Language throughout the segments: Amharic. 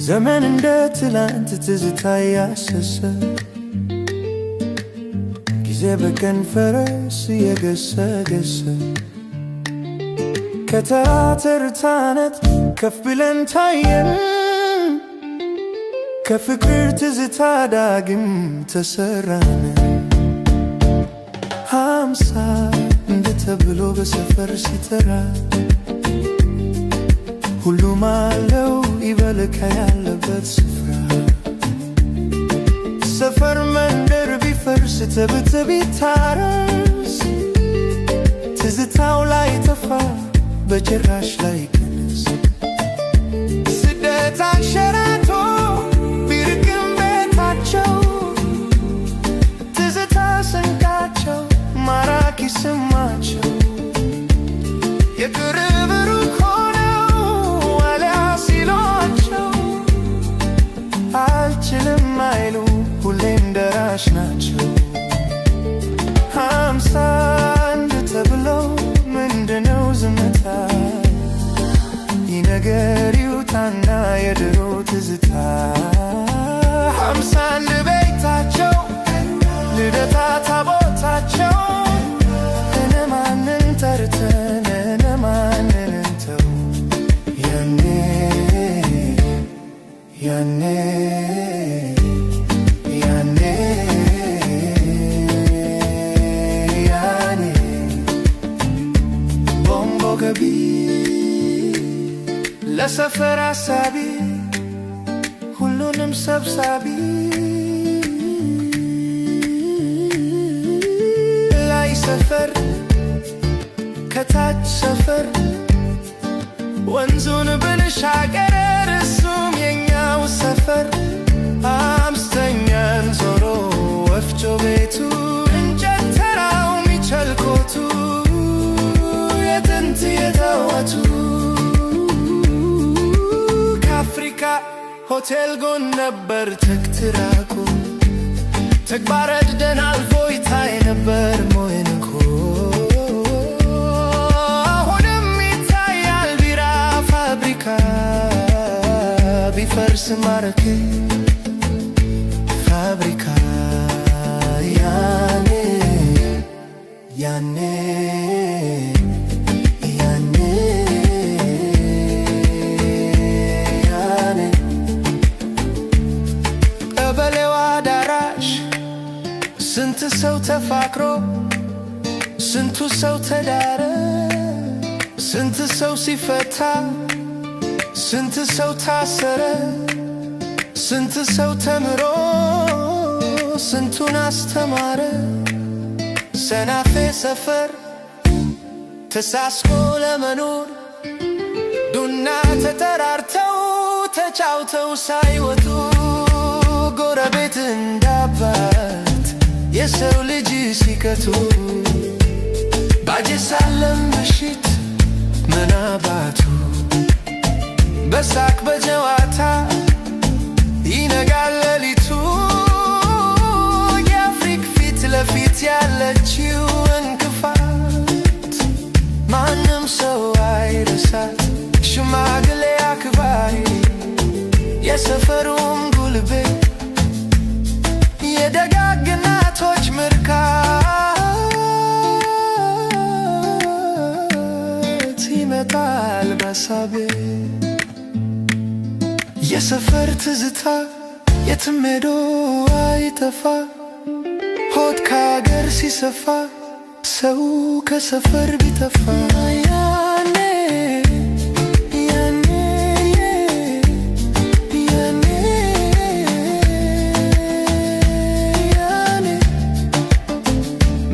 ዘመን እንደ ትላንት ትዝታ ያሰሰ ጊዜ በቀን ፈረስ የገሰገሰ ከተራ ተርታነት ከፍ ብለን ታየን ከፍቅር ትዝታ ዳግም ተሰራን 50 እንደ ተብሎ በሰፈር ሲጠራ ሁሉም አለው ይበልካ ያለበት ስፍራ ሰፈር መንደር ቢፈርስ ተብት ቢታረስ ትዝታው ላይ ጠፋ በጭራሽ ላይ ቀንስ ስደት አንሸራቶ ቢርቅም ቤታቸው ትዝታ ስንቃቸው ማራኪ ስማቸው የቅርብ ሩቅ አልችልም አይሉ ሁሌም ደራሽ ናቸው 51 ተብለው ምንድነው ዝምታ ይነገር ይውጣና የድሮ ትዝታ 51 ቤታቸው ልደታ ታቦታቸው እነማንን ተርተን እነማንን እንተው ያኔ ቦምቦ ገቢ ለሰፈር አሳቢ ሁሉንም ሰብሳቢ ላይ ሰፈር ከታች ሰፈር ወንዙን ብንሻገር እሱም የኛው ሰፈር 5ኛን ዞሮ ወፍጮ ቤቱ እንጨት ተራው ሚቸልኮቱ የጥንት የተወቱ ከአፍሪካ ሆቴል ጎን ነበር ተክትራኩ ተግባረድ ደን አልፎ ይታይ ነበር ሞይንኮ ቢፈርስ ማረኬ ፋብሪካ ያኔ ቀበሌው አዳራሽ ስንት ሰው ተፋቅሮ ስንቱ ሰው ተዳረ ስንት ሰው ሲፈታ ስንት ሰው ታሰረ ስንት ሰው ተምሮ ስንቱን አስተማረ ሰናፌ ሰፈር ተሳስቆ ለመኖር ዱና ተጠራርተው ተጫውተው ሳይወጡ ጎረቤት እንዳባት የሰው ልጅ ሲከቱ ባጀሳለም ምሽት ምናባቱ በሳቅ በጀዋታ ይነጋል ሌሊቱ የአፍሪክ ፊት ለፊት ያለችው እንቅፋት ማንም ሰው አይረሳት ሽማግሌ አክባሪ የሰፈሩም ጉልቤ የደጋግ እናቶች ምርካት ይመጣል በሳቤ የሰፈር ትዝታ የትም ሄዶ አይጠፋ ሆድ ከአገር ሲሰፋ ሰው ከሰፈር ቢጠፋ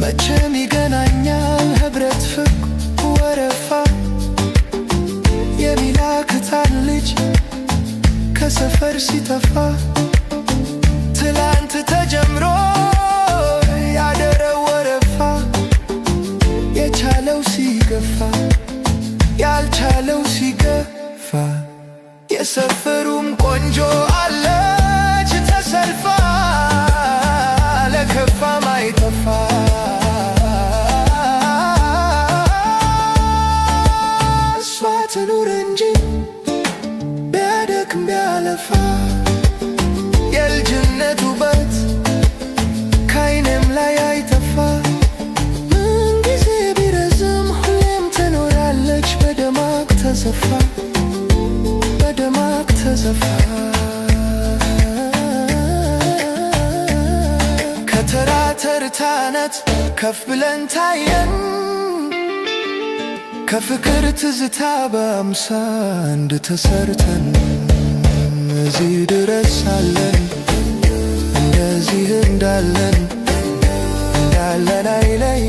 መቼም ይገናኛል ህብረት ፍቅር ወረፋ የሚላክታን ልጅ ከሰፈር ሲጠፋ ትላንት ተጀምሮ ያደረው ወረፋ የቻለው ሲገፋ ያልቻለው ሲገፋ የሰፈሩም ቆንጆ አለች ተሰልፋ ለከፋ ማይጠፋ በትርታነት ከፍ ብለን ታየን ከፍቅር ትዝታ በአምሳ አንድ ተሰርተን እዚህ ድረስ አለን እንደዚህ እንዳለን አይለይ